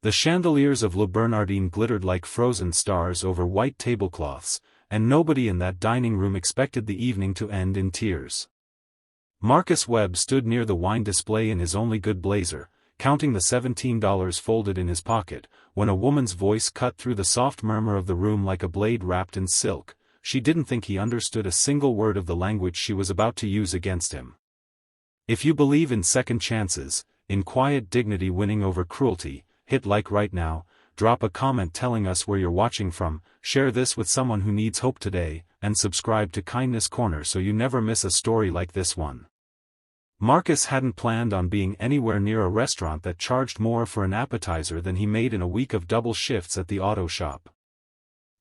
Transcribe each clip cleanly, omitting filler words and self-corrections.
The chandeliers of Le Bernardin glittered like frozen stars over white tablecloths, and nobody in that dining room expected the evening to end in tears. Marcus Webb stood near the wine display in his only good blazer, counting the $17 folded in his pocket, when a woman's voice cut through the soft murmur of the room like a blade wrapped in silk. She didn't think he understood a single word of the language she was about to use against him. If you believe in second chances, in quiet dignity winning over cruelty, hit like right now, drop a comment telling us where you're watching from, share this with someone who needs hope today, and subscribe to Kindness Corner so you never miss a story like this one. Marcus hadn't planned on being anywhere near a restaurant that charged more for an appetizer than he made in a week of double shifts at the auto shop.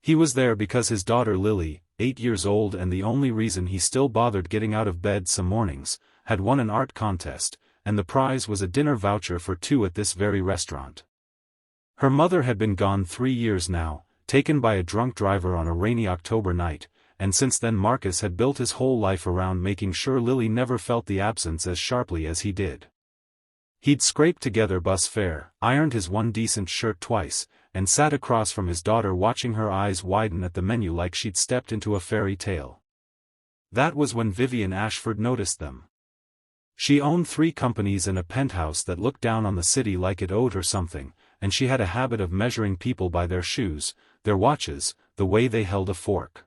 He was there because his daughter Lily, 8 years old and the only reason he still bothered getting out of bed some mornings, had won an art contest, and the prize was a dinner voucher for 2 at this very restaurant. Her mother had been gone 3 years now, taken by a drunk driver on a rainy October night, and since then Marcus had built his whole life around making sure Lily never felt the absence as sharply as he did. He'd scraped together bus fare, ironed his one decent shirt twice, and sat across from his daughter watching her eyes widen at the menu like she'd stepped into a fairy tale. That was when Vivian Ashford noticed them. She owned 3 companies and a penthouse that looked down on the city like it owed her something, and she had a habit of measuring people by their shoes, their watches, the way they held a fork.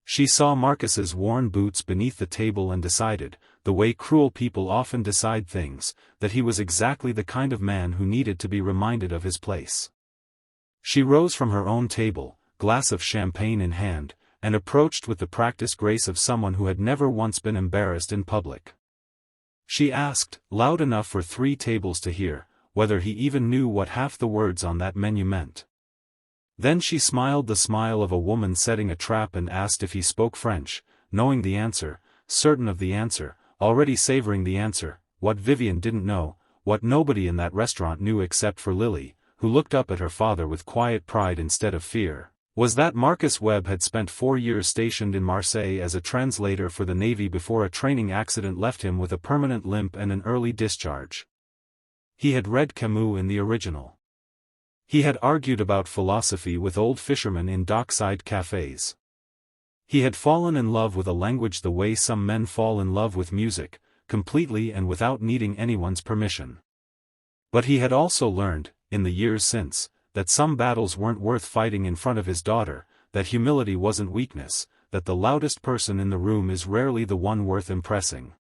She saw Marcus's worn boots beneath the table and decided, the way cruel people often decide things, that he was exactly the kind of man who needed to be reminded of his place. She rose from her own table, glass of champagne in hand, and approached with the practiced grace of someone who had never once been embarrassed in public. She asked, loud enough for 3 tables to hear, whether he even knew what half the words on that menu meant. Then she smiled the smile of a woman setting a trap and asked if he spoke French, knowing the answer, certain of the answer, already savoring the answer, what Vivian didn't know, what nobody in that restaurant knew except for Lily, who looked up at her father with quiet pride instead of fear, was that Marcus Webb had spent 4 years stationed in Marseille as a translator for the Navy before a training accident left him with a permanent limp and an early discharge. He had read Camus in the original. He had argued about philosophy with old fishermen in dockside cafes. He had fallen in love with a language the way some men fall in love with music, completely and without needing anyone's permission. But he had also learned, in the years since, that some battles weren't worth fighting in front of his daughter, that humility wasn't weakness, that the loudest person in the room is rarely the one worth impressing.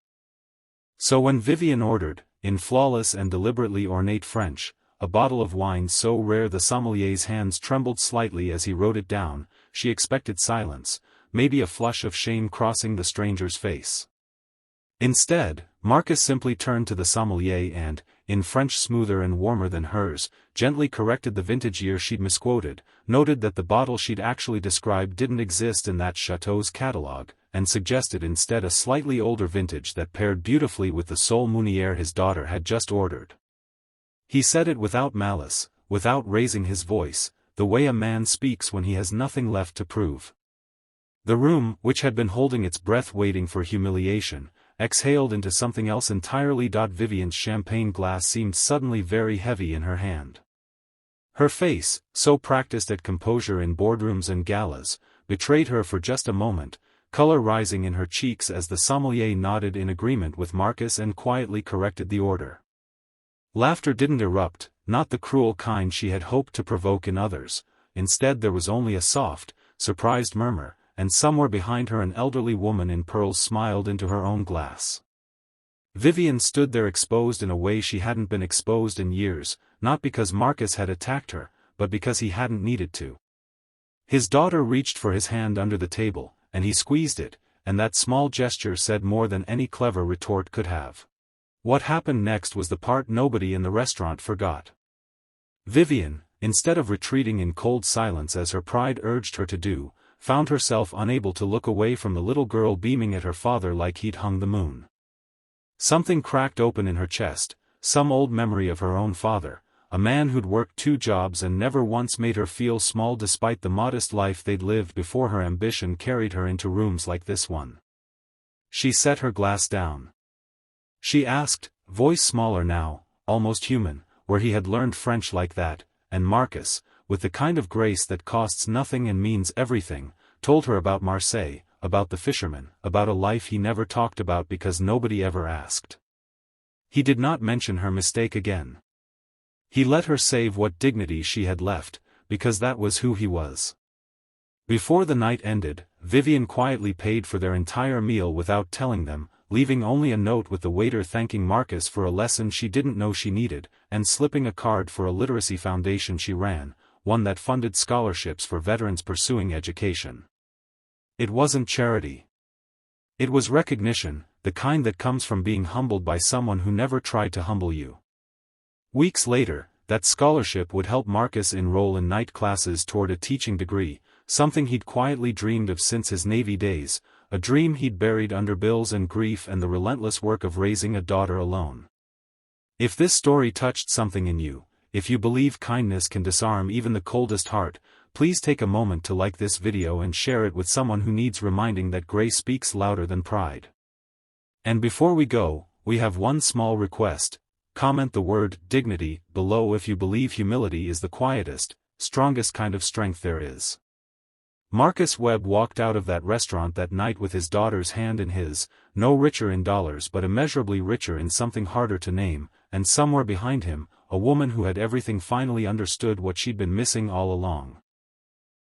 So when Vivian ordered, in flawless and deliberately ornate French, a bottle of wine so rare the sommelier's hands trembled slightly as he wrote it down, she expected silence, maybe a flush of shame crossing the stranger's face. Instead, Marcus simply turned to the sommelier and, in French smoother and warmer than hers, gently corrected the vintage year she'd misquoted, noted that the bottle she'd actually described didn't exist in that chateau's catalogue, and suggested instead a slightly older vintage that paired beautifully with the Sol Munier his daughter had just ordered. He said it without malice, without raising his voice, the way a man speaks when he has nothing left to prove. The room, which had been holding its breath waiting for humiliation, exhaled into something else entirely. Vivian's champagne glass seemed suddenly very heavy in her hand. Her face, so practiced at composure in boardrooms and galas, betrayed her for just a moment, color rising in her cheeks as the sommelier nodded in agreement with Marcus and quietly corrected the order. Laughter didn't erupt, not the cruel kind she had hoped to provoke in others. Instead there was only a soft, surprised murmur, and somewhere behind her an elderly woman in pearls smiled into her own glass. Vivian stood there exposed in a way she hadn't been exposed in years, not because Marcus had attacked her, but because he hadn't needed to. His daughter reached for his hand under the table, and he squeezed it, and that small gesture said more than any clever retort could have. What happened next was the part nobody in the restaurant forgot. Vivian, instead of retreating in cold silence as her pride urged her to do, found herself unable to look away from the little girl beaming at her father like he'd hung the moon. Something cracked open in her chest, some old memory of her own father, a man who'd worked 2 jobs and never once made her feel small despite the modest life they'd lived before her ambition carried her into rooms like this one. She set her glass down. She asked, voice smaller now, almost human, where he had learned French like that, and Marcus, with the kind of grace that costs nothing and means everything, told her about Marseille, about the fishermen, about a life he never talked about because nobody ever asked. He did not mention her mistake again. He let her save what dignity she had left, because that was who he was. Before the night ended, Vivian quietly paid for their entire meal without telling them, leaving only a note with the waiter thanking Marcus for a lesson she didn't know she needed, and slipping a card for a literacy foundation she ran, one that funded scholarships for veterans pursuing education. It wasn't charity. It was recognition, the kind that comes from being humbled by someone who never tried to humble you. Weeks later, that scholarship would help Marcus enroll in night classes toward a teaching degree, something he'd quietly dreamed of since his Navy days, a dream he'd buried under bills and grief and the relentless work of raising a daughter alone. If this story touched something in you, if you believe kindness can disarm even the coldest heart, please take a moment to like this video and share it with someone who needs reminding that grace speaks louder than pride. And before we go, we have one small request: comment the word dignity below if you believe humility is the quietest, strongest kind of strength there is. Marcus Webb walked out of that restaurant that night with his daughter's hand in his, no richer in dollars but immeasurably richer in something harder to name, and somewhere behind him, a woman who had everything finally understood what she'd been missing all along.